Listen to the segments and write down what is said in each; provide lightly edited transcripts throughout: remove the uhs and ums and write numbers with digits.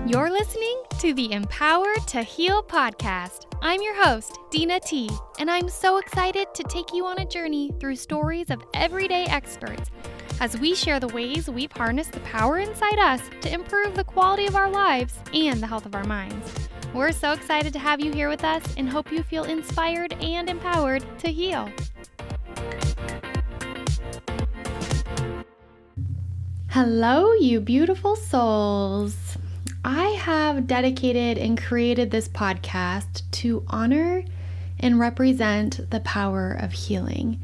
You're listening to the Empowered to Heal podcast. I'm your host, Dina T, and I'm so excited to take you on a journey through stories of everyday experts as we share the ways we've harnessed the power inside us to improve the quality of our lives and the health of our minds. We're so excited to have you here with us and hope you feel inspired and empowered to heal. Hello, you beautiful souls. I have dedicated and created this podcast to honor and represent the power of healing.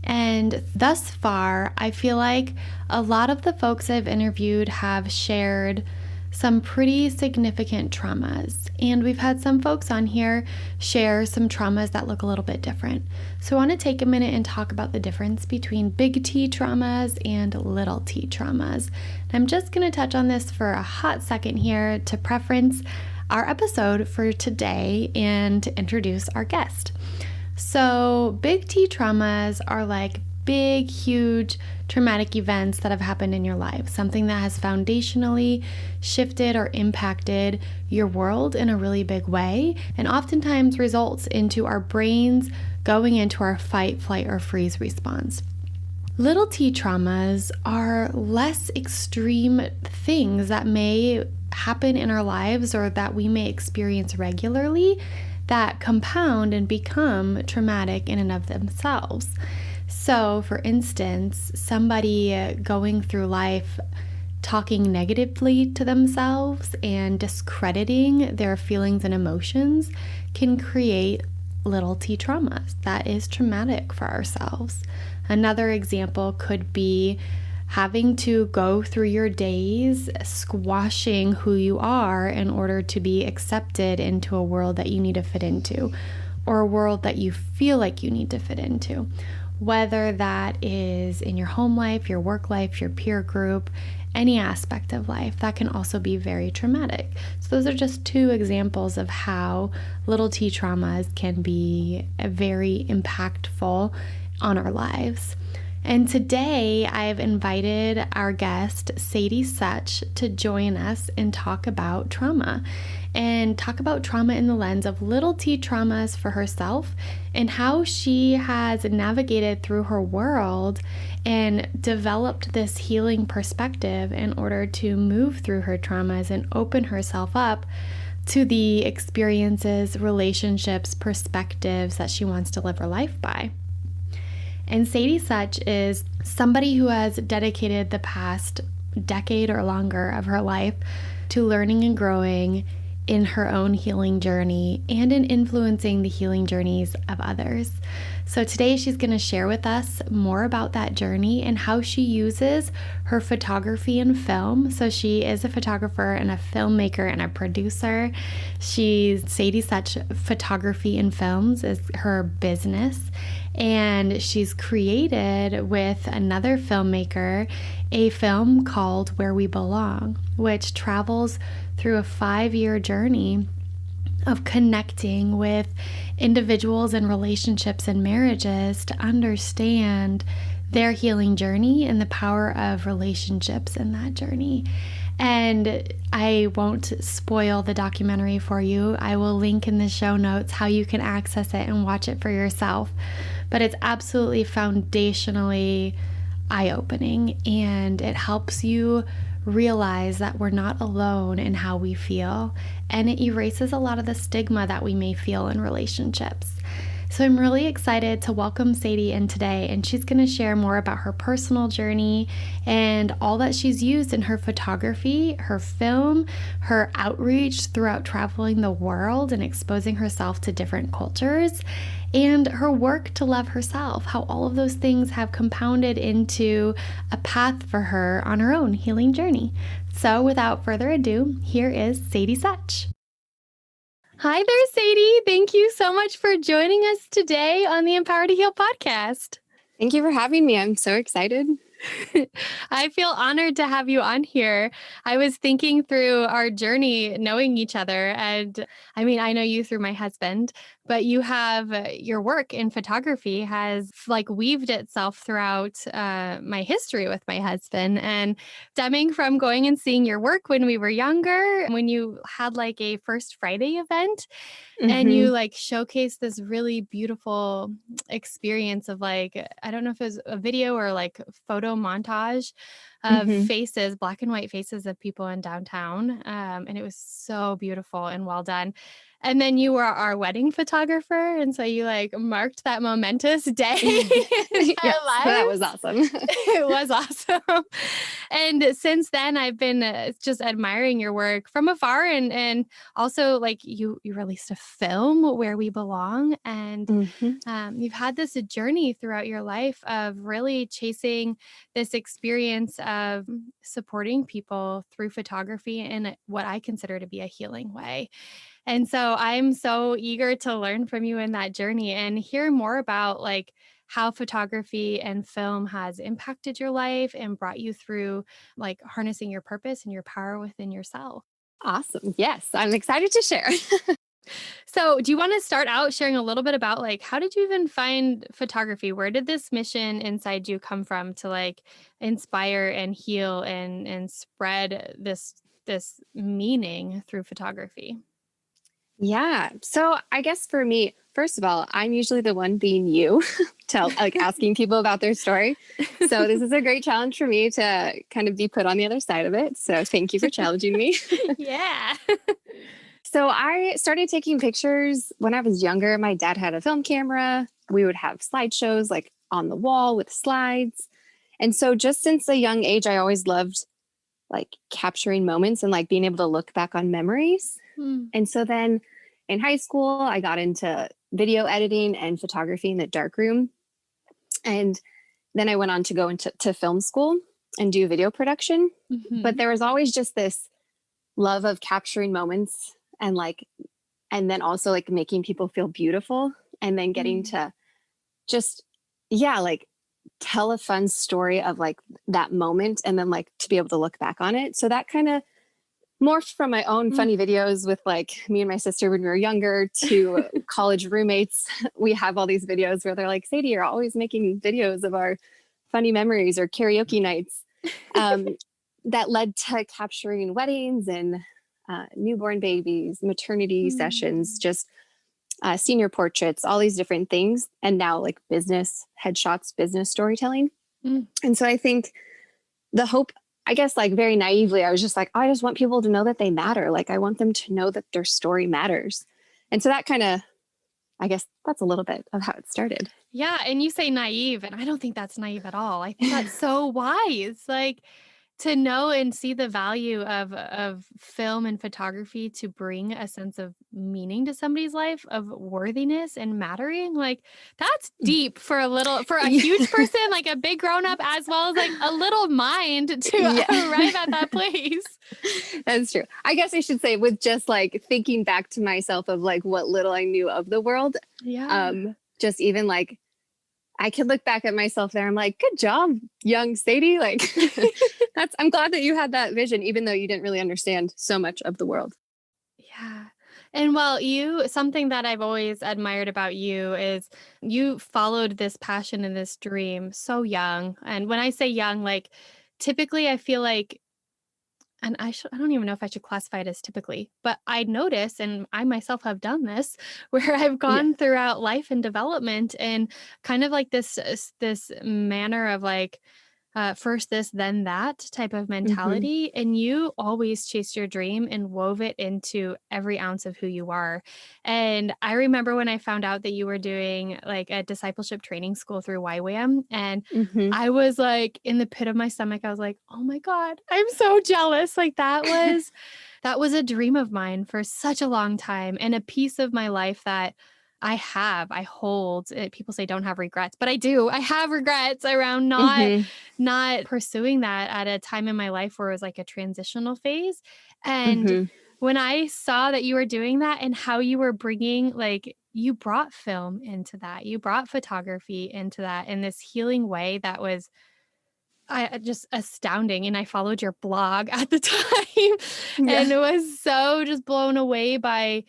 And thus far, I feel like a lot of the folks I've interviewed have shared some pretty significant traumas. And we've had some folks on here share some traumas that look a little bit different. So I want to take a minute and talk about the difference between big T traumas and little t traumas. And I'm just going to touch on this for a hot second here to preference our episode for today and introduce our guest. So big T traumas are like big, huge traumatic events that have happened in your life, something that has foundationally shifted or impacted your world in a really big way, and oftentimes results into our brains going into our fight, flight, or freeze response. Little t traumas are less extreme things that may happen in our lives or that we may experience regularly that compound and become traumatic in and of themselves. So, for instance, somebody going through life talking negatively to themselves and discrediting their feelings and emotions can create little t traumas. That is traumatic for ourselves. Another example could be having to go through your days squashing who you are in order to be accepted into a world that you need to fit into, or a world that you feel like you need to fit into. Whether that is in your home life, your work life, your peer group, any aspect of life, that can also be very traumatic. So those are just two examples of how little t traumas can be very impactful on our lives. And today I've invited our guest, Sadie Such, to join us and talk about trauma. And talk about trauma in the lens of little t traumas for herself and how she has navigated through her world and developed this healing perspective in order to move through her traumas and open herself up to the experiences, relationships, perspectives that she wants to live her life by. And Sadie Such is somebody who has dedicated the past decade or longer of her life to learning and growing in her own healing journey and in influencing the healing journeys of others. So today she's going to share with us more about that journey and how she uses her photography and film. So she is a photographer and a filmmaker and a producer. Sadie Such Photography and Films is her business. And she's created with another filmmaker a film called Where We Belong, which travels through a 5-year journey of connecting with individuals and relationships and marriages to understand their healing journey and the power of relationships in that journey. And I won't spoil the documentary for you. I will link in the show notes how you can access it and watch it for yourself. But it's absolutely foundationally eye-opening, and it helps you realize that we're not alone in how we feel, and it erases a lot of the stigma that we may feel in relationships. So I'm really excited to welcome Sadie in today, and she's going to share more about her personal journey and all that she's used in her photography, her film, her outreach throughout traveling the world and exposing herself to different cultures, and her work to love herself, how all of those things have compounded into a path for her on her own healing journey. So without further ado, here is Sadie Such. Hi there, Sadie. Thank you so much for joining us today on the Empowered to Heal podcast. Thank you for having me. I'm so excited. I feel honored to have you on here. I was thinking through our journey knowing each other, and I mean, I know you through my husband, but you have your work in photography has like weaved itself throughout my history with my husband, and stemming from going and seeing your work when we were younger, when you had like a First Friday event and Hmm. you like showcase this really beautiful experience of like, I don't know if it was a video or like photo montage of Hmm. faces, black and white faces of people in downtown. And it was so beautiful and well done. And then you were our wedding photographer. And so you like marked that momentous day in Yes, our that was lives. awesome. It was awesome. And since then, I've been just admiring your work from afar, and also like you released a film, Where We Belong, and Hmm. you've had this journey throughout your life of really chasing this experience of supporting people through photography in what I consider to be a healing way. And so I'm so eager to learn from you in that journey and hear more about like how photography and film has impacted your life and brought you through like harnessing your purpose and your power within yourself. Awesome. Yes, I'm excited to share. So, do you want to start out sharing a little bit about like how did you even find photography? Where did this mission inside you come from to like inspire and heal and spread this meaning through photography? Yeah. So I guess for me, first of all, I'm usually the one being you, tell like asking people about their story. So this is a great challenge for me to kind of be put on the other side of it. So thank you for challenging me. Yeah. So I started taking pictures when I was younger. My dad had a film camera. We would have slideshows like on the wall with slides. And so just since a young age, I always loved like capturing moments and like being able to look back on memories. Mm, And so then in high school, I got into video editing and photography in the darkroom. And then I went on to go into film school and do video production. But mhm, there was always just this love of capturing moments and and then also like making people feel beautiful and then getting mm, to just, yeah, like tell a fun story of like that moment and then like to be able to look back on it. So that kind of morphed from my own mm. funny videos with like me and my sister when we were younger to college roommates. We have all these videos where they're like, Sadie, you're always making videos of our funny memories or karaoke nights. Um, that led to capturing weddings and newborn babies, maternity sessions, Mm, just senior portraits, all these different things. And now like business headshots, business storytelling. mm. And so I think the hope, I guess, like very naively, I was just like, oh, I just want people to know that they matter. Like, I want them to know that their story matters. And so that kind of, I guess that's a little bit of how it started. Yeah, and you say naive, and I don't think that's naive at all. I think that's so wise. Like to know and see the value of film and photography to bring a sense of meaning to somebody's life, of worthiness and mattering. Like that's deep for a huge person, like a big grown up, as well as like a little mind to Yeah, arrive at that place. that's true. I guess I should say, with just like thinking back to myself of like what little I knew of the world, Yeah. just even like I could look back at myself there. I'm like, good job, young Sadie. Like, I'm glad that you had that vision, even though you didn't really understand so much of the world. Yeah. And well, something that I've always admired about you is you followed this passion and this dream so young. And when I say young, like typically I feel like, and I don't even know if I should classify it as typically, but I notice, and I myself have done this, where I've Yeah. gone throughout life and development and kind of like this manner of like, first this, then that type of Hmm. mentality. And you always chased your dream and wove it into every ounce of who you are. And I remember when I found out that you were doing like a discipleship training school through YWAM, and Hmm. I was like in the pit of my stomach. I was like, "Oh my god, I'm so jealous." Like that was a dream of mine for such a long time and a piece of my life that I hold. People say don't have regrets, but I do. I have regrets around not Hmm. not pursuing that at a time in my life where it was like a transitional phase. And Hmm. when I saw that you were doing that and how you were bringing, like, you brought film into that, you brought photography into that in this healing way that was just astounding. And I followed your blog at the time Yeah. and it was so just blown away by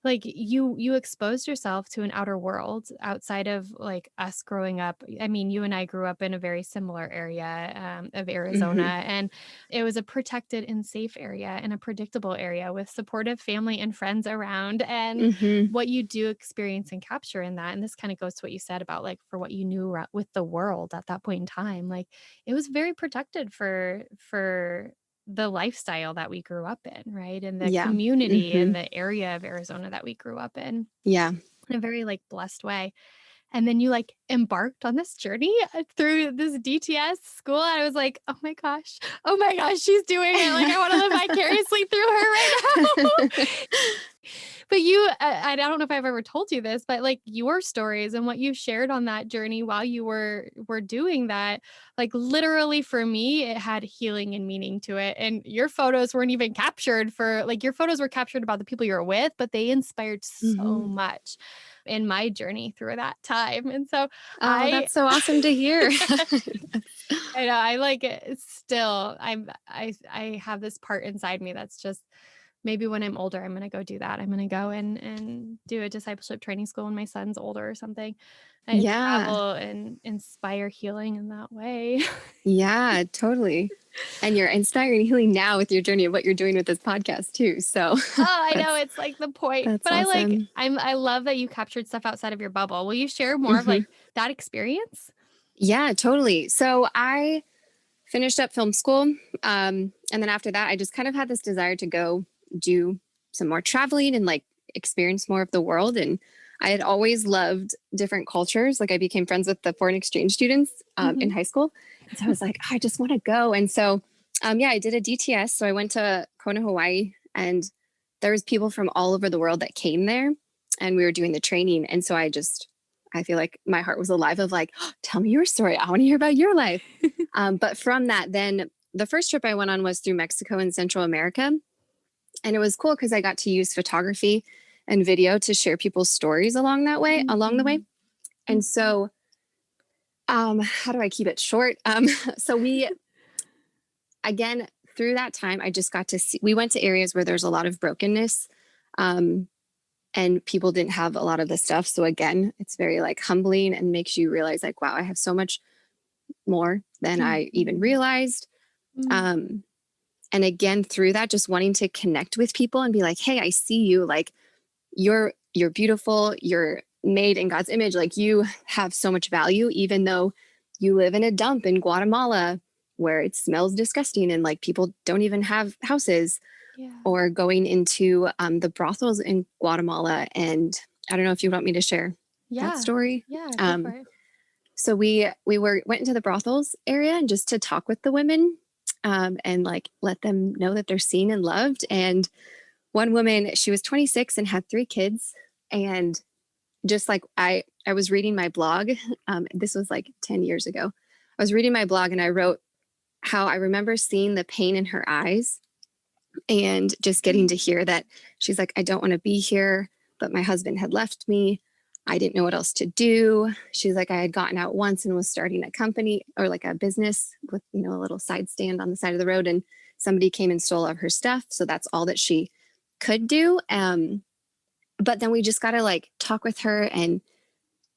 like you exposed yourself to an outer world outside of like us growing up. I mean, you and I grew up in a very similar area of Arizona, Hmm. and it was a protected and safe area and a predictable area with supportive family and friends around. And Hmm. what you do experience and capture in that, and this kind of goes to what you said about like for what you knew with the world at that point in time, like it was very protected for the lifestyle that we grew up in, right? And the Yeah. community Hmm. and the area of Arizona that we grew up Yeah. in a very like blessed way. And then you like embarked on this journey through this DTS school. I was like, oh my gosh, she's doing it. Like, I want to live vicariously through her right now. But I don't know if I've ever told you this, but like your stories and what you shared on that journey while you were doing that, like literally for me, it had healing and meaning to it. And your photos weren't even captured for like your photos were captured about the people you were with, but they inspired so Hmm. much in my journey through that time. And so Oh, I that's so awesome to hear. I know I like it still. I have this part inside me that's just maybe when I'm older, I'm gonna go do that. I'm gonna go and do a discipleship training school when my son's older or something, and Yeah. travel and inspire healing in that way. Yeah, totally. And you're inspiring healing now with your journey of what you're doing with this podcast too. So Oh, I know that's it's like the point, that's but awesome. I love that you captured stuff outside of your bubble. Will you share more of Hmm. like that experience? Yeah, totally. So I finished up film school. And then after that, I just kind of had this desire to go do some more traveling and like experience more of the world. And I had always loved different cultures. Like I became friends with the foreign exchange students in Mhm. high school. And so I was like, I just want to go. And so, yeah, I did a DTS. So I went to Kona, Hawaii, and there was people from all over the world that came there and we were doing the training. And so I feel like my heart was alive of like, oh, tell me your story. I want to hear about your life. But from that, then the first trip I went on was through Mexico and Central America. And it was cool because I got to use photography and video to share people's stories along the way. Mhm. And so, how do I keep it short? So we, again, through that time, I just got to see, we went to areas where there's a lot of brokenness. Um, and people didn't have a lot of the stuff. So again, it's very like humbling and makes you realize like, wow, I have so much more than I even Mhm. realized. Mm. Um, and again, through that, just wanting to connect with people and be like, hey, I see you. Like you're beautiful. You're made in God's image. Like you have so much value, even though you live in a dump in Guatemala where it smells disgusting and like people don't even have houses, Yeah. or going into the brothels in Guatemala. And I don't know if you want me to share that Yeah. story. Yeah, go for Um, it. so went into the brothels area and just to talk with the women, and like let them know that they're seen and loved. And one woman, she was 26 and had 3 kids. And just like I was reading my blog. This was like 10 years ago. I was reading my blog and I wrote how I remember seeing the pain in her eyes and just getting to Mm. hear that she's like, I don't want to be here, but my husband had left me. I didn't know what else to do. She's like, I had gotten out once and was starting a company or like a business with, a little side stand on the side of the road. And somebody came and stole all of her stuff. So that's all that she could do. But then we just got to like talk with her and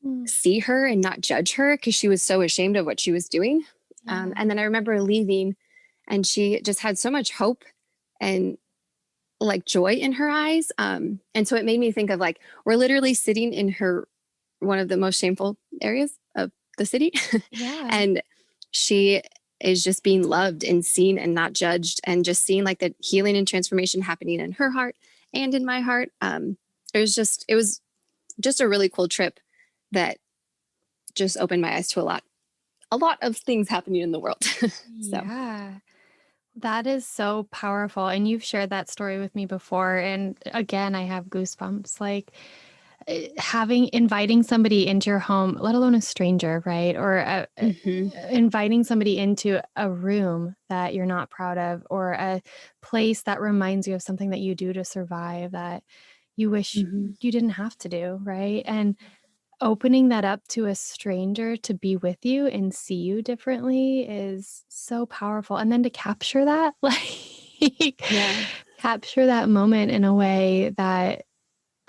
Mm. see her and not judge her because she was so ashamed of what she was doing. Yeah. And then I remember leaving and she just had so much hope and like joy in her eyes. And so it made me think of like, we're literally sitting in one of the most shameful areas of the city. Yeah. And she is just being loved and seen and not judged, and just seeing like the healing and transformation happening in her heart and in my heart. It was just a really cool trip that just opened my eyes to a lot of things happening in the world. So, Yeah. That is so powerful. And you've shared that story with me before. And again, I have goosebumps. Like inviting somebody into your home, let alone a stranger, right? Or mhm, inviting somebody into a room that you're not proud of, or a place that reminds you of something that you do to survive that you wish mhm, you didn't have to do, right? And opening that up to a stranger to be with you and see you differently is so powerful. And then to capture that, like yeah, capture that moment in a way that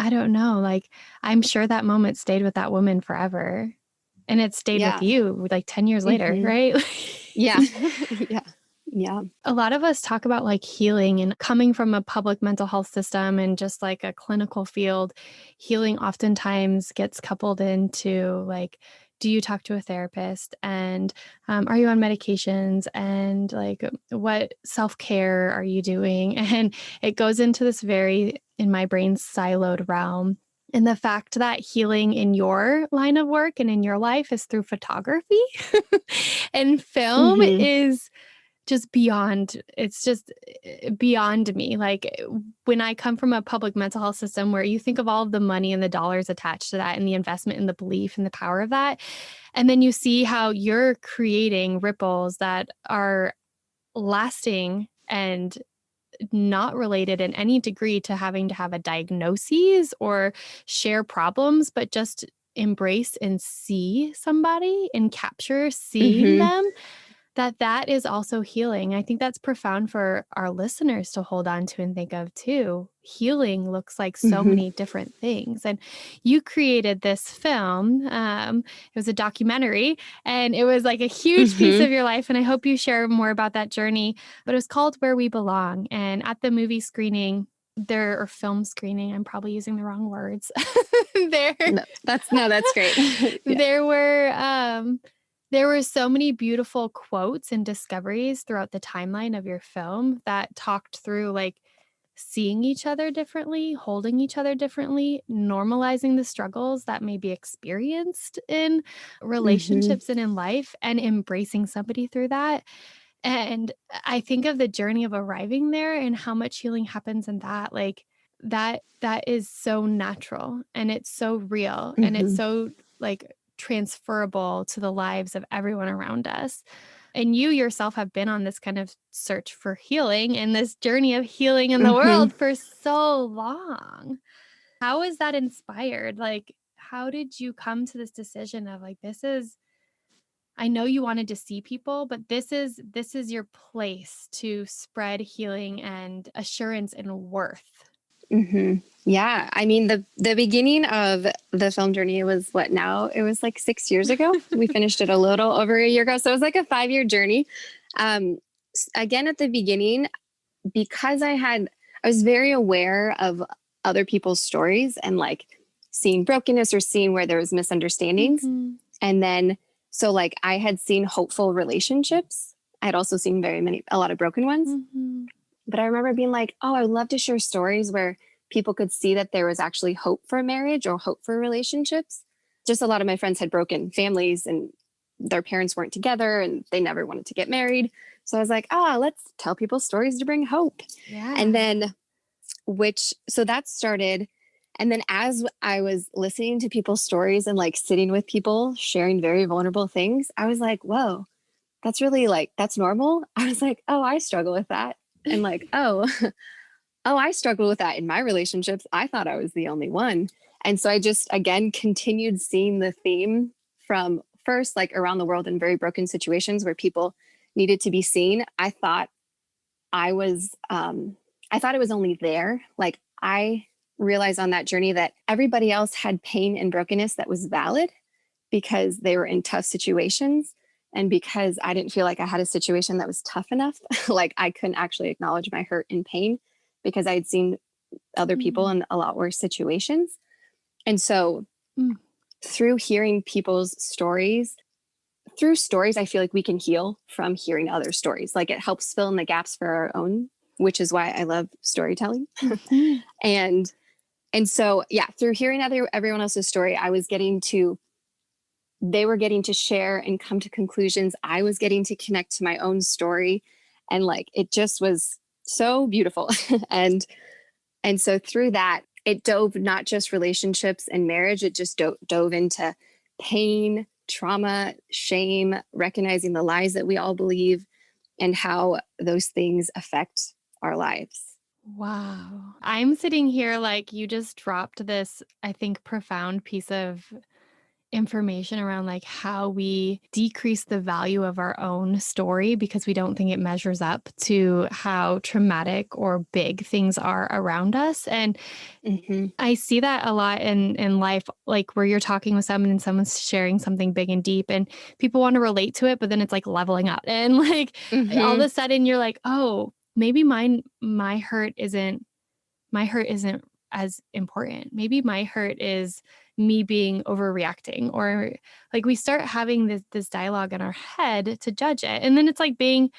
I don't know. Like, I'm sure that moment stayed with that woman forever. And it stayed with Yeah. you like 10 years later, right? Yeah. Yeah. Yeah. A lot of us talk about like healing and coming from a public mental health system and just like a clinical field. Healing oftentimes gets coupled into like, do you talk to a therapist? And are you on medications? And like, what self care are you doing? And it goes into this very, in my brain, siloed realm. And the fact that healing in your line of work and in your life is through photography and film Hmm. is just beyond, it's just beyond me. Like when I come from a public mental health system where you think of all of the money and the dollars attached to that and the investment and the belief and the power of that, and then you see how you're creating ripples that are lasting and not related in any degree to having to have a diagnosis or share problems, but just embrace and see somebody and capture seeing Hmm. them, that is also healing. I think that's profound for our listeners to hold on to and think of too. Healing looks like so Hmm. many different things. And you created this film. It was a documentary and it was like a huge piece Hmm. of your life. And I hope you share more about that journey. But it was called Where We Belong. And at the movie screening, or film screening, I'm probably using the wrong words. there That's great. Yeah. there were there were so many beautiful quotes and discoveries throughout the timeline of your film that talked through like seeing each other differently, holding each other differently, normalizing the struggles that may be experienced in Hmm. relationships and in life, and embracing somebody through that. And I think of the journey of arriving there and how much healing happens in that. Like that is so natural and it's so real and it's Hmm. so like transferable to the lives of everyone around us. And you yourself have been on this kind of search for healing and this journey of healing in the Hmm. world for so long. How is that inspired? Like, how did you come to this decision of like, this is, I know you wanted to see people, but this is your place to spread healing and assurance and worth. Hmm. Yeah. I mean, the beginning of the film journey was what now? It was like 6 years ago. We finished it a little over a year ago. So it was like a 5-year journey. Um, Again, at the beginning, because I was very aware of other people's stories and like seeing brokenness or seeing where there was misunderstandings. Mhm. And then, so like I had seen hopeful relationships. I had also seen a lot of broken ones. Mhm. But I remember being like, oh, I would love to share stories where people could see that there was actually hope for marriage or hope for relationships. Just a lot of my friends had broken families and their parents weren't together and they never wanted to get married. So I was like, let's tell people stories to bring hope. And Yeah. then, so that started. And then as I was listening to people's stories and like sitting with people sharing very vulnerable things, I was like, whoa, that's really like, that's normal. I was like, oh, I struggle with that. And like, oh, oh, I struggle with that in my relationships. I thought I was the only one. And so I just, again, continued seeing the theme from first, like around the world in very broken situations where people needed to be seen. I was, I thought it was only there. Like I realized on that journey that everybody else had pain and brokenness that was valid because they were in tough situations. And because I didn't feel like I had a situation that was tough enough, like I couldn't actually acknowledge my hurt and pain because I had seen other people Mm. in a lot worse situations. And so Mm. through hearing people's stories, through stories, I feel like we can heal from hearing other stories. Like it helps fill in the gaps for our own, which is why I love storytelling. Mhm. and and so yeah, through hearing everyone else's story, they were getting to share and come to conclusions. I was getting to connect to my own story. And like it just was so beautiful. And so through that, it dove not just relationships and marriage, it just dove into pain, trauma, shame, recognizing the lies that we all believe and how those things affect our lives. Wow. I'm sitting here like you just dropped this, I think, profound piece of information around like how we decrease the value of our own story because we don't think it measures up to how traumatic or big things are around us. And Mm-hmm. I see that a lot in life, like where you're talking with someone and someone's sharing something big and deep and people want to relate to it, but then it's like leveling up. And like all of Mm-hmm. a sudden you're like, oh, maybe my hurt isn't as important. Maybe my hurt is me being overreacting, or like we start having this dialogue in our head to judge it. And then it's like being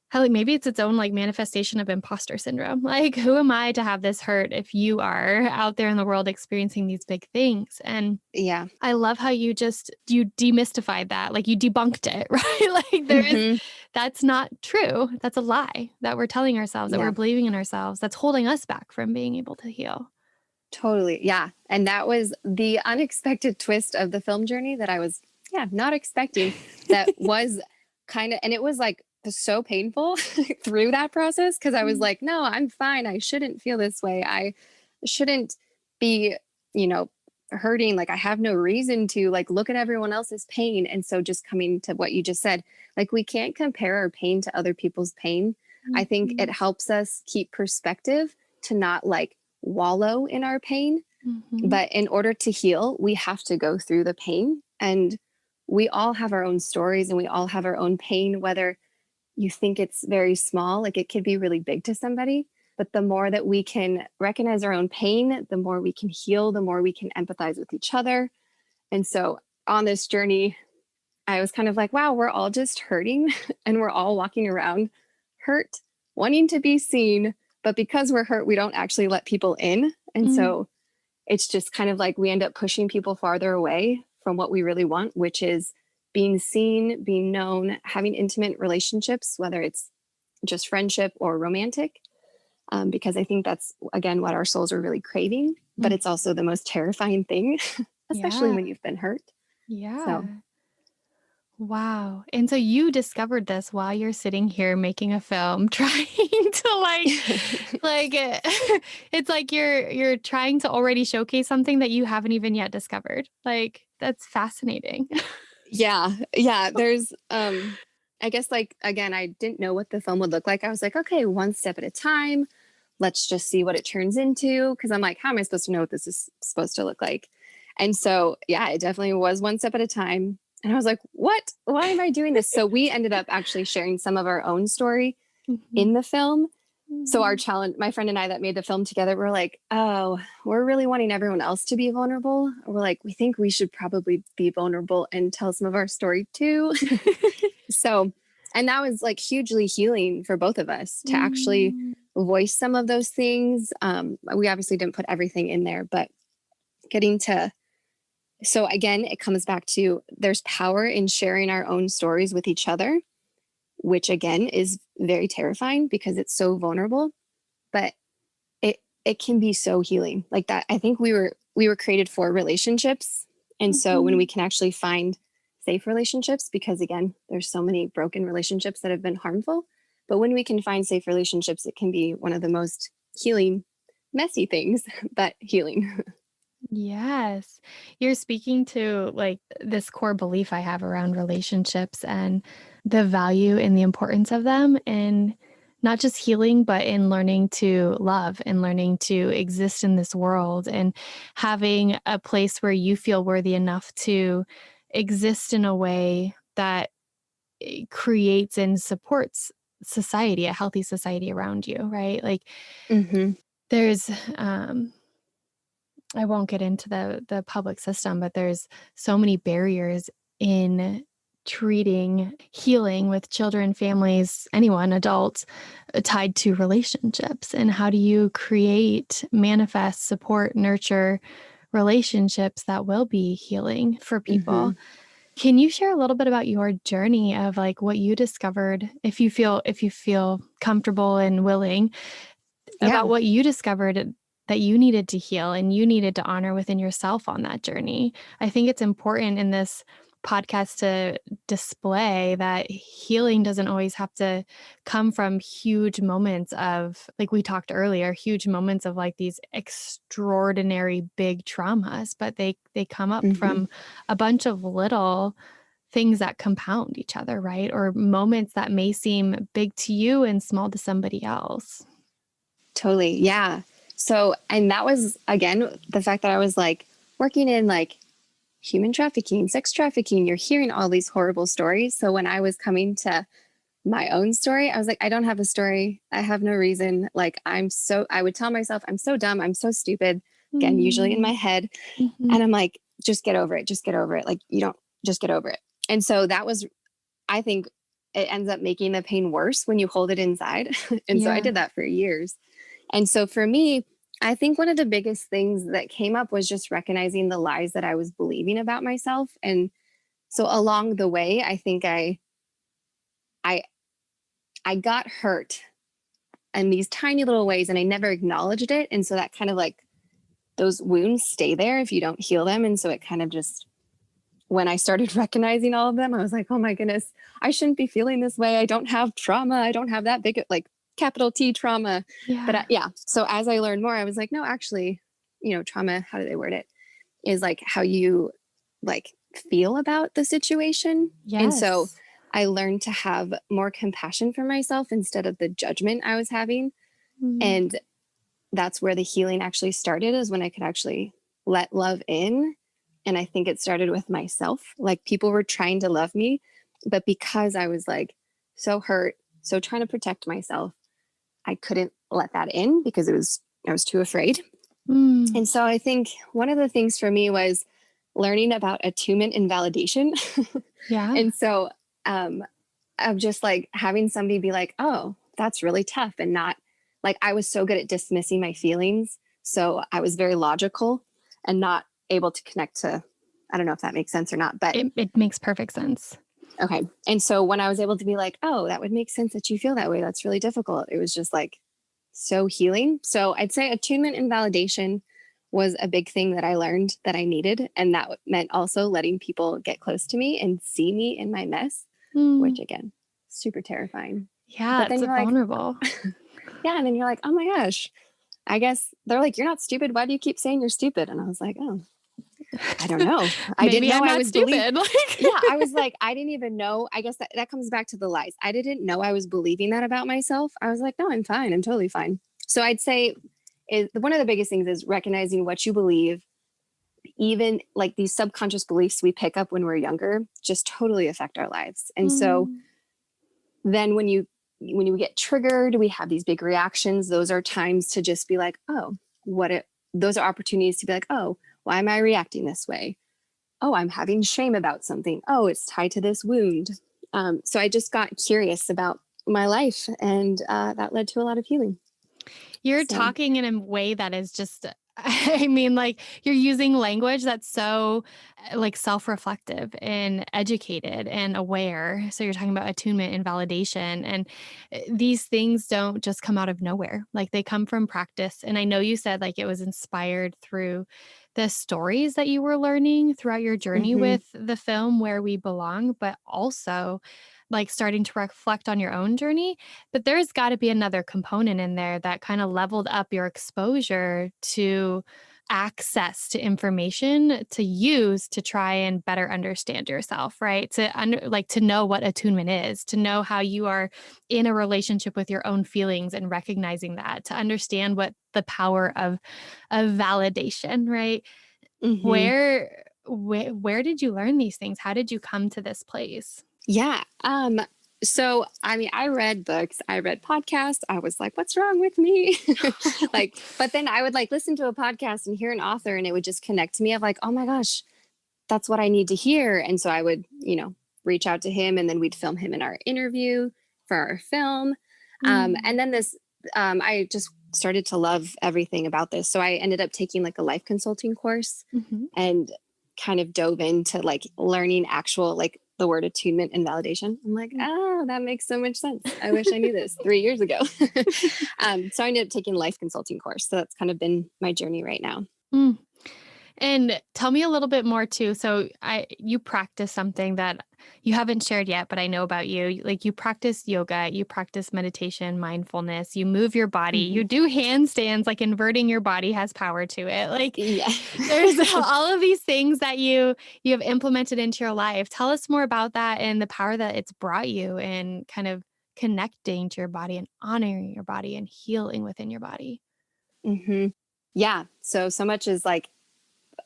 how like maybe it's its own like manifestation of imposter syndrome. Like, who am I to have this hurt if you are out there in the world experiencing these big things? And Yeah. I love how you demystified that, like you debunked it, right? Like Mm-hmm. that's not true. That's a lie that we're telling ourselves, that we're Yeah. believing in ourselves, that's holding us back from being able to heal. Totally. Yeah. And that was the unexpected twist of the film journey that I was, yeah, not expecting. That was kind of, and it was like so painful through that process because I was Mm, like, no, I'm fine. I shouldn't feel this way. I shouldn't be, you know, hurting. Like I have no reason to like look at everyone else's pain. And so just coming to what you just said, like we can't compare our pain to other people's pain. I think it mhm, helps us keep perspective to not like wallow in our pain. mhm, But in order to heal, we have to go through the pain. And we all have our own stories and we all have our own pain, whether you think it's very small, like it could be really big to somebody. But the more that we can recognize our own pain, the more we can heal, the more we can empathize with each other. And so on this journey, I was kind of like, wow, we're all just hurting and we're all walking around hurt, wanting to be seen. But because we're hurt, we don't actually let people in. And mm, so it's just kind of like we end up pushing people farther away from what we really want, which is being seen, being known, having intimate relationships, whether it's just friendship or romantic. Because I think that's, again, what our souls are really craving. But mm. it's also the most terrifying thing, especially Yeah. when you've been hurt. So, Yeah. Wow. And so you discovered this while you're sitting here making a film, trying to like it's like you're trying to already showcase something that you haven't even yet discovered. Like that's fascinating. yeah. There's, I guess, like, again, I didn't know what the film would look like. I was like, okay, one step at a time. Let's just see what it turns into. Cause I'm like, how am I supposed to know what this is supposed to look like? And so, yeah, it definitely was one step at a time. And I was like, what? Why am I doing this? So we ended up actually sharing some of our own story Mhm. in the film. So our Mhm. challenge, my friend and I that made the film together, we're like, oh, we're really wanting everyone else to be vulnerable. We're like, we think we should probably be vulnerable and tell some of our story too. So, and that was like hugely healing for both of us to actually Mm. voice some of those things. We obviously didn't put everything in there, but getting to, so again, it comes back to there's power in sharing our own stories with each other, which again is very terrifying because it's so vulnerable, but it can be so healing. Like that, I think we were created for relationships. And so when we Mhm. can actually find safe relationships, because again, there's so many broken relationships that have been harmful, but when we can find safe relationships, it can be one of the most healing, messy things, but healing. Yes. You're speaking to like this core belief I have around relationships and the value and the importance of them in not just healing, but in learning to love and learning to exist in this world and having a place where you feel worthy enough to exist in a way that creates and supports society, a healthy society around you, right? Like Mm-hmm. there's I won't get into the public system, but there's so many barriers in treating healing with children, families, anyone, adults, tied to relationships. And how do you create, manifest, support, nurture relationships that will be healing for Mm-hmm. people? Can you share a little bit about your journey of like what you discovered, if you feel comfortable and willing, Yeah. about what you discovered that you needed to heal and you needed to honor within yourself on that journey? I think it's important in this podcast to display that healing doesn't always have to come from huge moments of, like we talked earlier, huge moments of like these extraordinary big traumas, but they come up Mm-hmm. from a bunch of little things that compound each other, right? Or moments that may seem big to you and small to somebody else. Totally. Yeah. So, and that was, again, the fact that I was like working in like human trafficking, sex trafficking, you're hearing all these horrible stories. So when I was coming to my own story, I was like, I don't have a story. I have no reason. Like, I would tell myself, I'm so dumb. I'm so stupid. Again, usually in my head. Mm-hmm. And I'm like, just get over it. Just get over it. Like, you don't, just get over it. And so that was, I think it ends up making the pain worse when you hold it inside. And so I did that for years. And so for me, I think one of the biggest things that came up was just recognizing the lies that I was believing about myself. And so along the way, I think I got hurt in these tiny little ways and I never acknowledged it. And so that kind of like those wounds stay there if you don't heal them. And so it kind of just, when I started recognizing all of them, I was like, oh my goodness, I shouldn't be feeling this way. I don't have trauma. I don't have that big, like capital T trauma. Yeah. But yeah. So as I learned more, I was like, no, actually, trauma, how do they word it? Is like how you like feel about the situation. Yes. And so I learned to have more compassion for myself instead of the judgment I was having. Mm-hmm. And that's where the healing actually started, is when I could actually let love in. And I think it started with myself. Like people were trying to love me, but because I was like so hurt, so trying to protect myself, I couldn't let that in because I was too afraid. Mm. And so I think one of the things for me was learning about attunement and validation. Yeah. And so of just like having somebody be like, oh, that's really tough. And not like, I was so good at dismissing my feelings. So I was very logical and not able to connect to, I don't know if that makes sense or not, but it makes perfect sense. okay. And so when I was able to be like, oh, that would make sense that you feel that way, that's really difficult, it was just like so healing. So I'd say attunement and validation was a big thing that I learned that I needed. And that meant also letting people get close to me and see me in my mess, which again, super terrifying. Yeah, but then it's you're vulnerable. yeah. And then you're like, oh my gosh, I guess they're like, you're not stupid. Why do you keep saying you're stupid? And I was like, oh, I don't know. I didn't know I was stupid. Yeah, I was like, I didn't even know. I guess that comes back to the lies. I didn't know I was believing that about myself. I was like, no, I'm fine. I'm totally fine. So I'd say one of the biggest things is recognizing what you believe. Even like these subconscious beliefs we pick up when we're younger just totally affect our lives. And so then when we get triggered, we have these big reactions. Those are times to just be like, oh, those are opportunities to be like, oh, why am I reacting this way? Oh, I'm having shame about something. Oh, it's tied to this wound. So I just got curious about my life, and that led to a lot of healing. You're talking in a way that is just, I mean, like you're using language that's so like self-reflective and educated and aware. So you're talking about attunement and validation. And these things don't just come out of nowhere. Like they come from practice. And I know you said like it was inspired through the stories that you were learning throughout your journey with the film Where We Belong, but also like starting to reflect on your own journey. But there's got to be another component in there that kind of leveled up your exposure to access to information to use to try and better understand yourself, right? To know what attunement is, to know how you are in a relationship with your own feelings and recognizing that, to understand what the power of validation, right? Where did you learn these things? How did you come to this place? Yeah. So, I mean, I read books, I read podcasts. I was like, what's wrong with me? But then I would like listen to a podcast and hear an author and it would just connect to me of like, oh my gosh, that's what I need to hear. And so I would, reach out to him and then we'd film him in our interview for our film. And then I just started to love everything about this. So I ended up taking like a life consulting course and kind of dove into like learning actual, like the word attunement and validation. I'm like, oh, that makes so much sense. I wish I knew this 3 years ago. So I ended up taking a life consulting course. So that's kind of been my journey right now. And tell me a little bit more too. So you practice something that you haven't shared yet, but I know about you. Like you practice yoga, you practice meditation, mindfulness, you move your body, Mhm. you do handstands, like inverting your body has power to it. Like Yeah. there's all of these things that you have implemented into your life. Tell us more about that and the power that it's brought you in kind of connecting to your body and honoring your body and healing within your body. hmm Yeah. So much is like,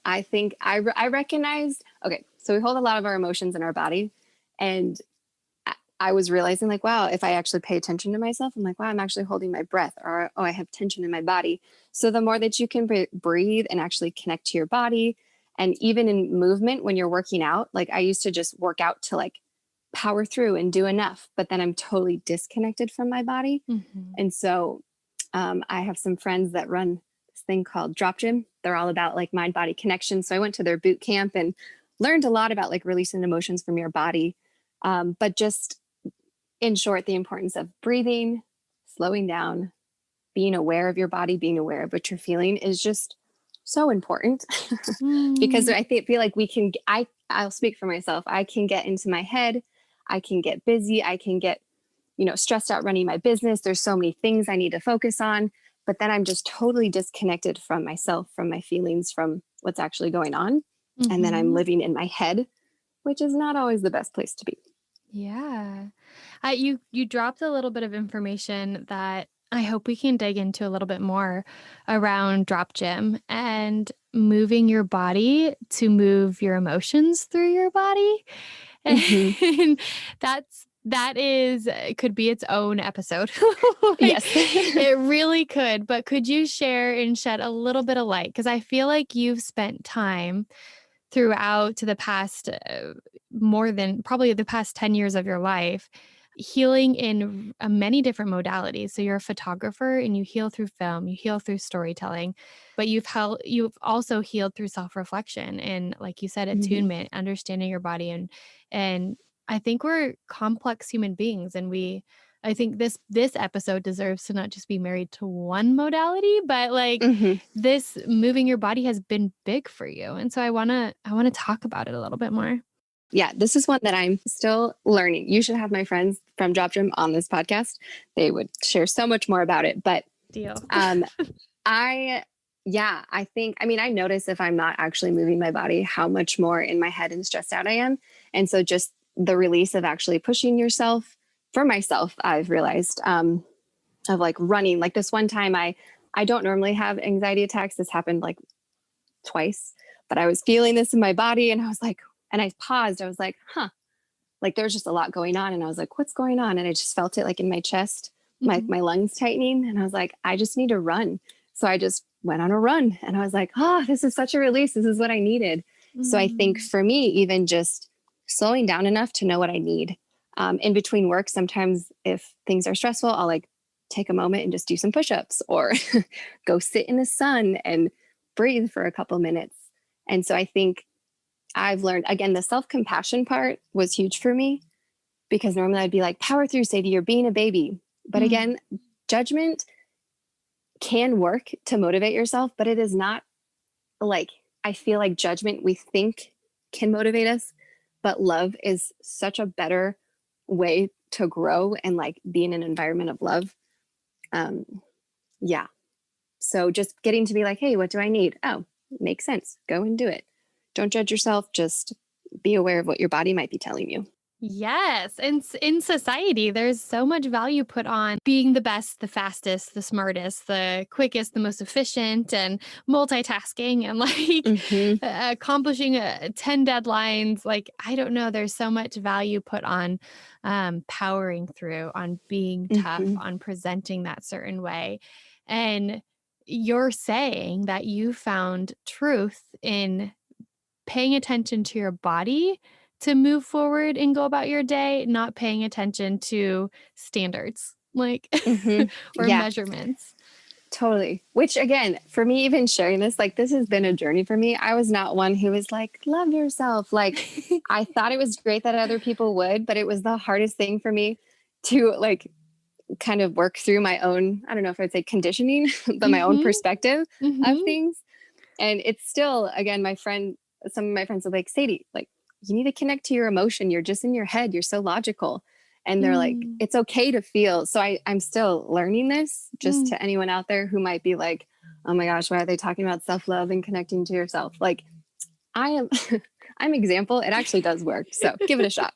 I think I recognized, okay, so we hold a lot of our emotions in our body. And I was realizing like, wow, if I actually pay attention to myself, I'm like, wow, I'm actually holding my breath, or, oh, I have tension in my body. So the more that you can breathe and actually connect to your body, and even in movement, when you're working out, like I used to just work out to like power through and do enough, but then I'm totally disconnected from my body. Mm-hmm. And so I have some friends that run this thing called Drop Gym. They're all about like mind body connection. So I went to their boot camp and learned a lot about like releasing emotions from your body. But just in short, the importance of breathing, slowing down, being aware of your body, being aware of what you're feeling is just so important. Because Mm. feel like I'll speak for myself. I can get into my head. I can get busy. I can get, stressed out running my business. There's so many things I need to focus on, but then I'm just totally disconnected from myself, from my feelings, from what's actually going on. And then I'm Mm-hmm. living in my head, which is not always the best place to be. Yeah. You dropped a little bit of information that I hope we can dig into a little bit more around drop gym and moving your body to move your emotions through your body. Mm-hmm. And that is could be its own episode. Like Yes. it really could, but could you share and shed a little bit of light because I feel like you've spent time throughout the past more than probably the past 10 years of your life healing in many different modalities. So you're a photographer and you heal through film, you heal through storytelling, but you've also healed through self-reflection and like you said Mm-hmm. attunement, understanding your body and I think we're complex human beings and I think this episode deserves to not just be married to one modality, but like Mm-hmm. this moving your body has been big for you. And so I want to talk about it a little bit more. Yeah, this is one that I'm still learning. You should have my friends from Drop Gym on this podcast. They would share so much more about it. But Deal. um, I think, I notice if I'm not actually moving my body, how much more in my head and stressed out I am. And so just the release of actually pushing yourself for myself, I've realized, of like running. Like this one time, I don't normally have anxiety attacks. This happened like twice, but I was feeling this in my body and I was like, and I paused. I was like, huh, like there's just a lot going on. And I was like, what's going on? And I just felt it like in my chest, Mhm. my lungs tightening. And I was like, I just need to run. So I just went on a run and I was like, oh, this is such a release. This is what I needed. So I think Mm. for me, even just slowing down enough to know what I need. In between work, sometimes if things are stressful, I'll like take a moment and just do some push-ups or go sit in the sun and breathe for a couple minutes. And so I think I've learned, again, the self-compassion part was huge for me because normally I'd be like, power through, Sadie, you're being a baby. But Mm. again, judgment can work to motivate yourself, but it is not like, I feel like judgment we think can motivate us, but love is such a better way to grow and like be in an environment of love. Um, yeah. So just getting to be like, hey, what do I need? Oh, makes sense. Go and do it. Don't judge yourself. Just be aware of what your body might be telling you. Yes. And in society, there's so much value put on being the best, the fastest, the smartest, the quickest, the most efficient, and multitasking and like Mm-hmm. accomplishing 10 deadlines. Like, I don't know. There's so much value put on powering through, on being tough, Mm-hmm. on presenting that certain way. And you're saying that you found truth in paying attention to your body to move forward and go about your day, not paying attention to standards like Mm-hmm. or Yeah, measurements. totally. Which again, for me, even sharing this, like this has been a journey for me. I was not one who was like, love yourself. Like I thought it was great that other people would, but it was the hardest thing for me to like kind of work through my own, I don't know if I'd say conditioning, but my own Mhm. perspective of Mhm. things. And it's still, again, some of my friends are like, Sadie, like, you need to connect to your emotion. You're just in your head. You're so logical. And they're like, Mm, it's okay to feel. So I'm still learning this, just mm. to anyone out there who might be like, oh my gosh, why are they talking about self-love and connecting to yourself? Like, I am, I'm example. It actually does work. So give it a shot.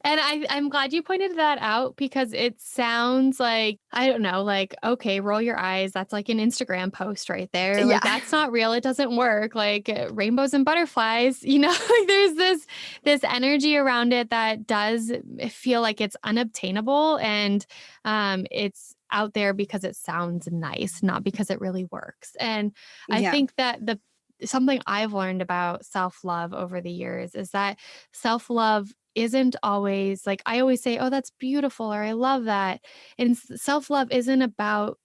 And I'm glad you pointed that out because it sounds like, I don't know, like, okay, roll your eyes. That's like an Instagram post right there. Like, Yeah. that's not real. It doesn't work. Like rainbows and butterflies, you know, like there's this energy around it that does feel like it's unobtainable and it's out there because it sounds nice, not because it really works. And I Yeah. think that the something I've learned about self-love over the years is that self-love isn't always like I always say, "Oh, that's beautiful," or "I love that." And self-love isn't about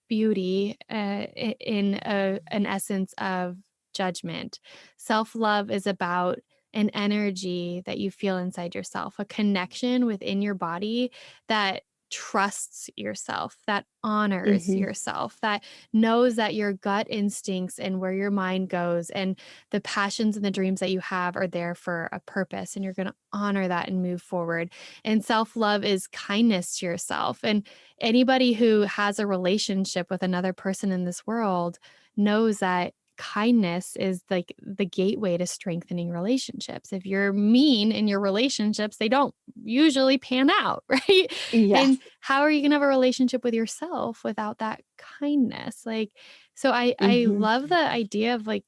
beauty in an essence of judgment. Self-love is about an energy that you feel inside yourself, a connection within your body that trusts yourself, that honors Mm-hmm. yourself, that knows that your gut instincts and where your mind goes and the passions and the dreams that you have are there for a purpose and you're going to honor that and move forward. And self-love is kindness to yourself. And anybody who has a relationship with another person in this world knows that kindness is like the gateway to strengthening relationships. If you're mean in your relationships, they don't usually pan out, right? Yes. And how are you going to have a relationship with yourself without that kindness? Like, so I Mm-hmm. love the idea of like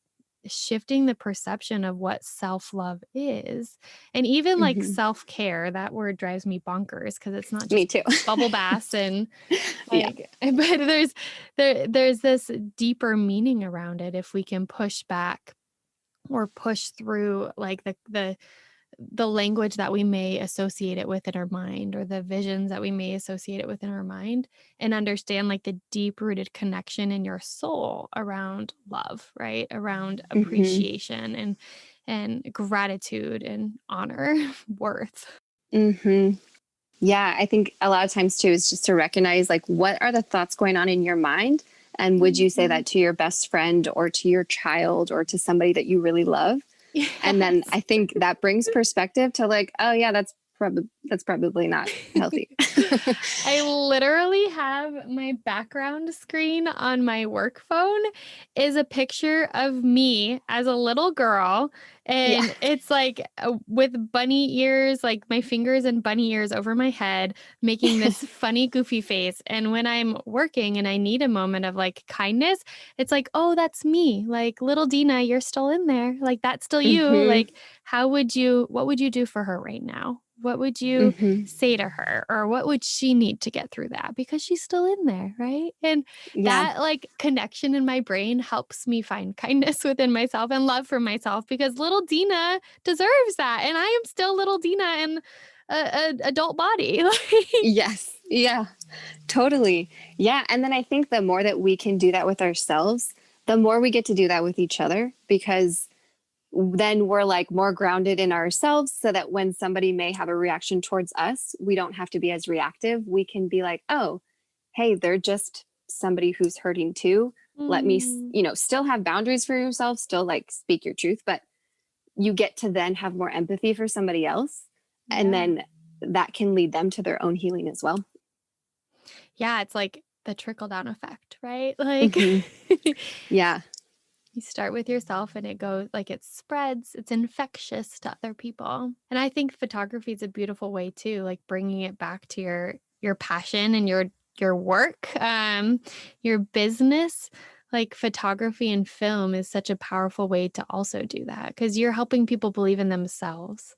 shifting the perception of what self-love is. And even like Mm-hmm. self-care, that word drives me bonkers because it's not Me just too. bubble baths and Yeah. like but there's this deeper meaning around it if we can push back or push through like the language that we may associate it with in our mind or the visions that we may associate it with in our mind and understand like the deep rooted connection in your soul around love, right? Around Mm-hmm. appreciation and gratitude and honor, worth. Mm-hmm. Yeah, I think a lot of times too is just to recognize like what are the thoughts going on in your mind? And would you say Mhm. that to your best friend or to your child or to somebody that you really love? And then Yes. I think that brings perspective to like, oh yeah, that's probably not healthy. I literally have my background screen on my work phone is a picture of me as a little girl. Yeah. And it's like with bunny ears, like my fingers and bunny ears over my head, making this funny, goofy face. And when I'm working and I need a moment of like kindness, it's like, oh, that's me. Like little Dina, you're still in there. Like that's still you. Mm-hmm. Like, what would you do for her right now? What would you Mm-hmm. say to her or what would she need to get through that because she's still in there, right? And Yeah. that like connection in my brain helps me find kindness within myself and love for myself because little Dina deserves that and I am still little Dina in a adult body. Like Yes. Yeah. Totally. Yeah. And then I think the more that we can do that with ourselves, the more we get to do that with each other because then we're like more grounded in ourselves so that when somebody may have a reaction towards us, we don't have to be as reactive. We can be like, oh, hey, they're just somebody who's hurting too. Let me, mm, still have boundaries for yourself, still like speak your truth, but you get to then have more empathy for somebody else. And yeah. then that can lead them to their own healing as well. Yeah, it's like the trickle down effect, right? Like Hmm. Yeah. you start with yourself and it goes like it spreads, it's infectious to other people. And I think photography is a beautiful way too, like bringing it back to your passion and your work, your business. Like photography and film is such a powerful way to also do that because you're helping people believe in themselves.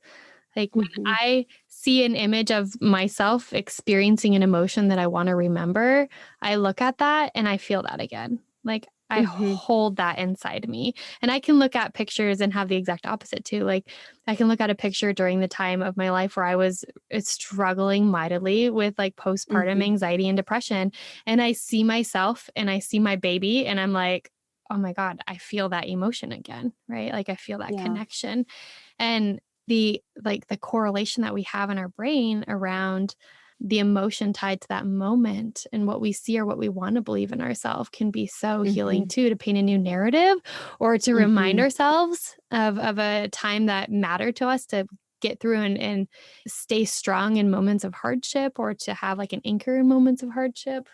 Like when Hmm. I see an image of myself experiencing an emotion that I want to remember, I look at that and I feel that again. Like I Hmm. hold that inside me. And I can look at pictures and have the exact opposite too. Like I can look at a picture during the time of my life where I was struggling mightily with like postpartum Hmm. anxiety and depression. And I see myself and I see my baby and I'm like, oh my God, I feel that emotion again, right? Like I feel that Yeah. connection. And the correlation that we have in our brain around the emotion tied to that moment and what we see or what we want to believe in ourselves can be so healing too, to paint a new narrative or to remind ourselves of a time that mattered to us to get through and stay strong in moments of hardship, or to have like an anchor in moments of hardship.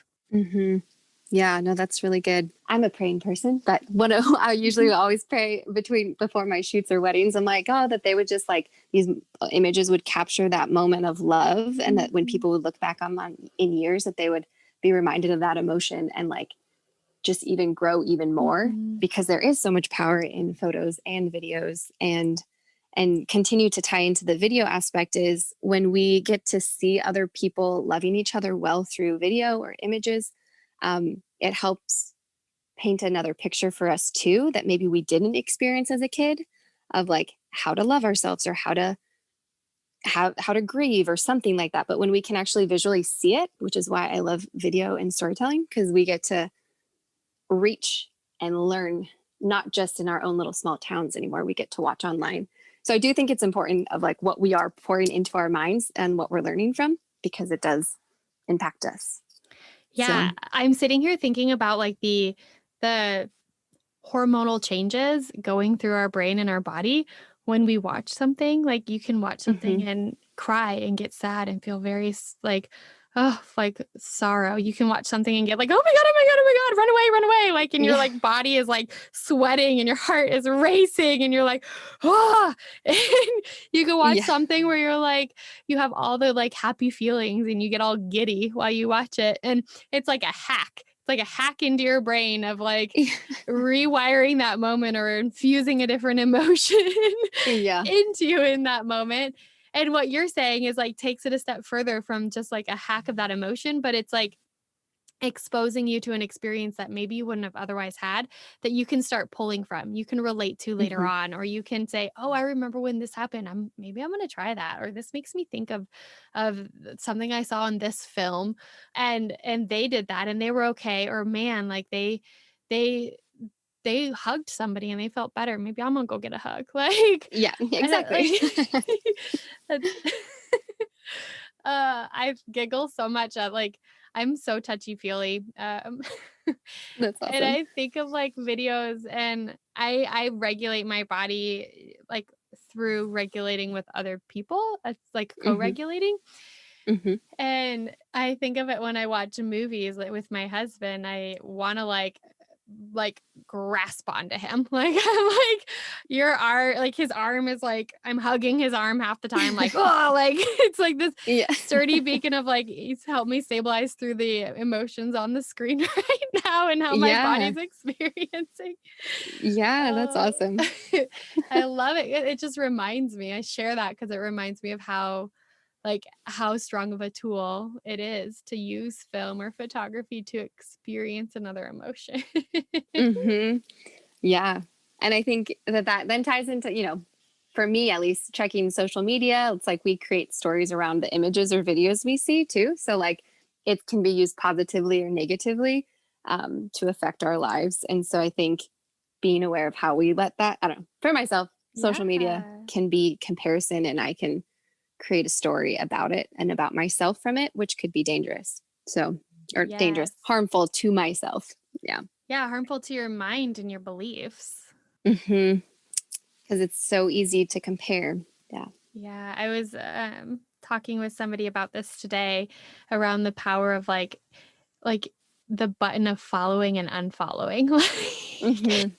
Yeah, no, that's really good. I'm a praying person, but what I usually always pray before my shoots or weddings. I'm like, oh, that they would just like these images would capture that moment of love, and that when people would look back on in years, that they would be reminded of that emotion and like just even grow even more, because there is so much power in photos and videos. And continue to tie into the video aspect is when we get to see other people loving each other well through video or images, it helps paint another picture for us too, that maybe we didn't experience as a kid, of like how to love ourselves or how to grieve or something like that. But when we can actually visually see it, which is why I love video and storytelling, because we get to reach and learn not just in our own little small towns anymore. We get to watch online. So I do think it's important of like what we are pouring into our minds and what we're learning from, because it does impact us. Yeah, So. I'm sitting here thinking about like the hormonal changes going through our brain and our body when we watch something. Like you can watch something and cry and get sad and feel very like, oh, like sorrow. You can watch something and get like, oh my God, oh my God, oh my God, run away, run away. Like, and your like body is like sweating and your heart is racing and you're like, oh, and you can watch something where you're like, you have all the like happy feelings and you get all giddy while you watch it. And it's like a hack. It's like a hack into your brain of like rewiring that moment or infusing a different emotion into you in that moment. And what you're saying is like takes it a step further from just like a hack of that emotion, but it's like exposing you to an experience that maybe you wouldn't have otherwise had, that you can start pulling from, you can relate to later on, or you can say, oh, I remember when this happened. Maybe I'm going to try that. Or this makes me think of something I saw in this film, and they did that and they were okay. Or man, like they hugged somebody and they felt better. Maybe I'm gonna go get a hug. Like, yeah, exactly. I giggle so much at like, I'm so touchy-feely. That's awesome. And I think of like videos, and I regulate my body like through regulating with other people. It's like co-regulating. And I think of it when I watch movies like with my husband. I want to like grasp onto him. Like I'm like, like his arm is like, I'm hugging his arm half the time. Like, oh, like it's like this sturdy beacon of like, he's helped me stabilize through the emotions on the screen right now and how my body's experiencing. Yeah, that's awesome. I love it. It just reminds me, I share that because it reminds me of how strong of a tool it is to use film or photography to experience another emotion. Yeah. And I think that then ties into, for me, at least checking social media, it's like we create stories around the images or videos we see too. So like it can be used positively or negatively to affect our lives. And so I think being aware of how we let that, I don't know, for myself, social media can be comparison, and I can create a story about it and about myself from it, which could be dangerous. So, or dangerous, harmful to myself. Yeah. Yeah. Harmful to your mind and your beliefs. Because it's so easy to compare. Yeah. Yeah. I was talking with somebody about this today around the power of like the button of following and unfollowing.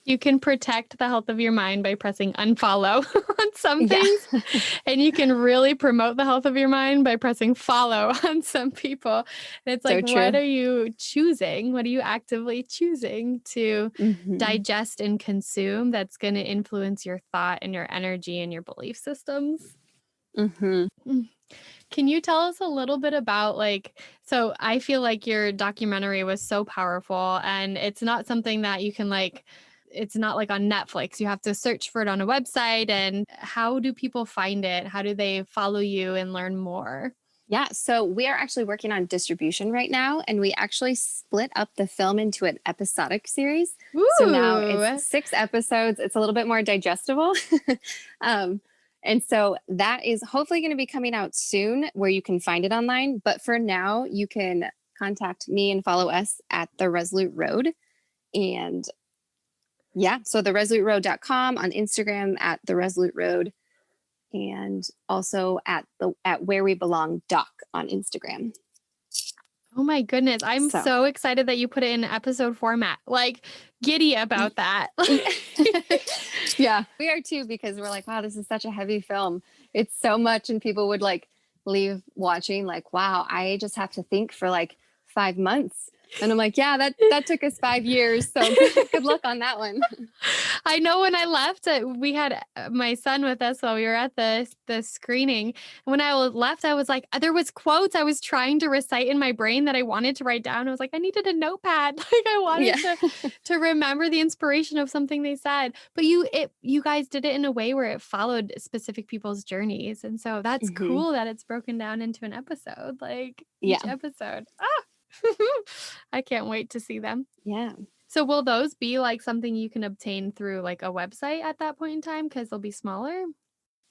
You can protect the health of your mind by pressing unfollow on some things, and you can really promote the health of your mind by pressing follow on some people. And it's like, what are you choosing? What are you actively choosing to digest and consume that's going to influence your thought and your energy and your belief systems? Can you tell us a little bit about so I feel like your documentary was so powerful, and it's not something that you can it's not like on Netflix. You have to search for it on a website. And how do people find it? How do they follow you and learn more? Yeah, so we are actually working on distribution right now, and we actually split up the film into an episodic series. Ooh. So now it's 6 episodes. It's a little bit more digestible. And so that is hopefully going to be coming out soon where you can find it online. But for now, you can contact me and follow us at The Resolute Road. And yeah, so theresoluteroad.com, on Instagram at The Resolute Road, and also at Where We Belong Doc on Instagram. Oh my goodness. I'm so excited that you put it in episode format. Like, giddy about that. Yeah, we are too, because we're like, wow, this is such a heavy film. It's so much. And people would like leave watching like, wow, I just have to think for like 5 months. And I'm like, yeah, that took us 5 years. So good luck on that one. I know when I left, we had my son with us while we were at the screening. When I left, I was like, there was quotes I was trying to recite in my brain that I wanted to write down. I was like, I needed a notepad. Like I wanted to remember the inspiration of something they said. But you guys did it in a way where it followed specific people's journeys. And so that's cool that it's broken down into an episode, like each episode. I can't wait to see them. Yeah. So will those be like something you can obtain through like a website at that point in time because they'll be smaller?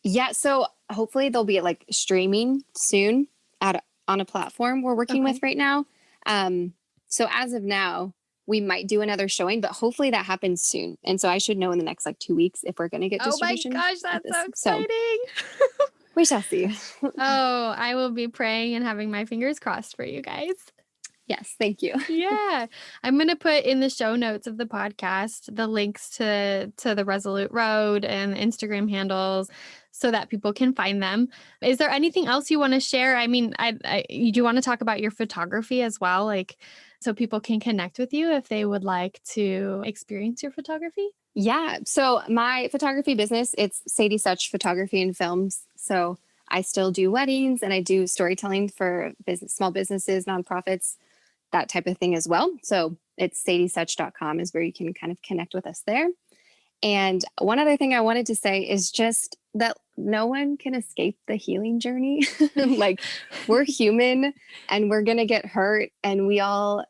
Yeah. So hopefully they'll be like streaming soon on a platform we're working with right now. So as of now, we might do another showing, but hopefully that happens soon. And so I should know in the next like 2 weeks if we're going to get distribution. Oh my gosh, that's so exciting. So, we shall see. Oh, I will be praying and having my fingers crossed for you guys. Yes, thank you. Yeah. I'm going to put in the show notes of the podcast the links to the Resolute Road and the Instagram handles so that people can find them. Is there anything else you want to share? I mean, you do want to talk about your photography as well, like so people can connect with you if they would like to experience your photography? Yeah. So my photography business, it's Sadie Such Photography and Films. So I still do weddings and I do storytelling for small businesses, nonprofits, that type of thing as well. So it's sadiesuch.com is where you can kind of connect with us there. And one other thing I wanted to say is just that no one can escape the healing journey. Like we're human and we're going to get hurt, and we all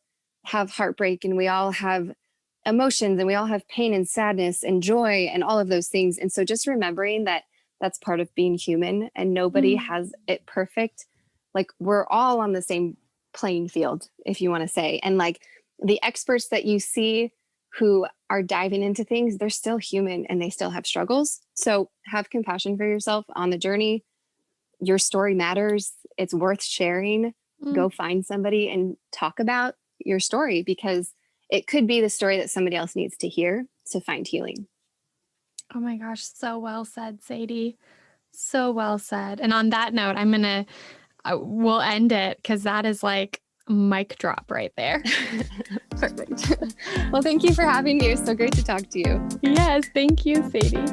have heartbreak and we all have emotions and we all have pain and sadness and joy and all of those things. And so just remembering that that's part of being human and nobody has it perfect. Like we're all on the same playing field, if you want to say. And like the experts that you see who are diving into things, they're still human and they still have struggles. So have compassion for yourself on the journey. Your story matters. It's worth sharing. Go find somebody and talk about your story, because it could be the story that somebody else needs to hear to find healing. Oh my gosh, so well said, Sadie. So well said. And on that note, we'll end it because that is like mic drop right there. Perfect. Well, thank you for having me. It was so great to talk to you. Yes, thank you, Sadie.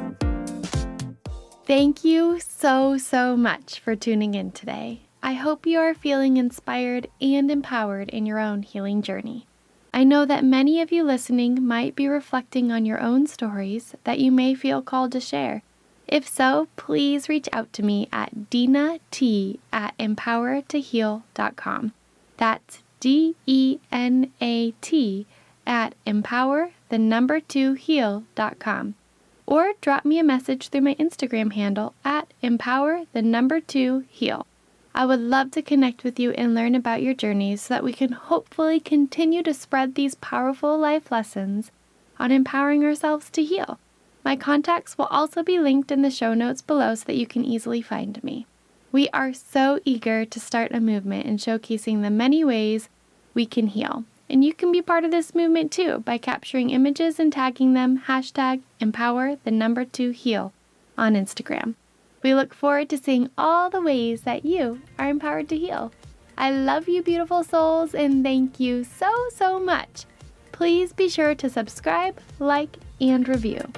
Thank you so, so much for tuning in today. I hope you are feeling inspired and empowered in your own healing journey. I know that many of you listening might be reflecting on your own stories that you may feel called to share. If so, please reach out to me at dinat@empowertoheal.com. That's DENAT@empower2heal.com. Or drop me a message through my Instagram handle at empower2heal. I would love to connect with you and learn about your journeys so that we can hopefully continue to spread these powerful life lessons on empowering ourselves to heal. My contacts will also be linked in the show notes below so that you can easily find me. We are so eager to start a movement in showcasing the many ways we can heal. And you can be part of this movement too by capturing images and tagging them #empower2heal on Instagram. We look forward to seeing all the ways that you are empowered to heal. I love you, beautiful souls, and thank you so, so much. Please be sure to subscribe, like, and review.